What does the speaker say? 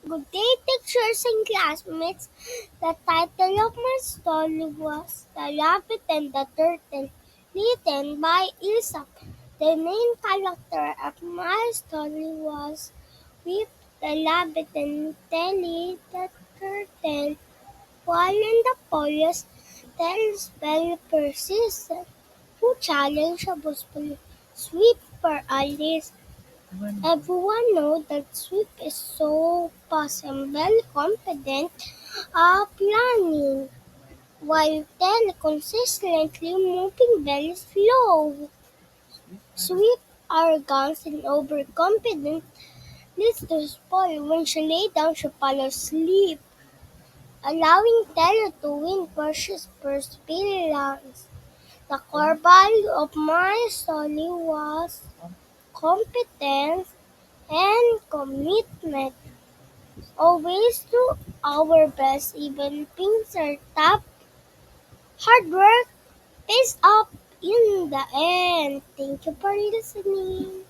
Good day, teachers and classmates. The title of my story was The Rabbit and the Turtle, written by Aesop. The main character of my story was Whip the Rabbit and Telly the Turtle. While in the forest, Tell is very persistent, who challenged a boastful Sweep for Alice. Everyone knows that Sweep is so possum very confident of running, while Tell consistently moving very slow. Sweep, arrogance, and overconfidence leads to spoil. When she lay down, she falls asleep, allowing Tell to win precious perseverance. The core value of my story was competence and commitment. Always do our best even things are tough. Hard work pays off in the end. Thank you for listening.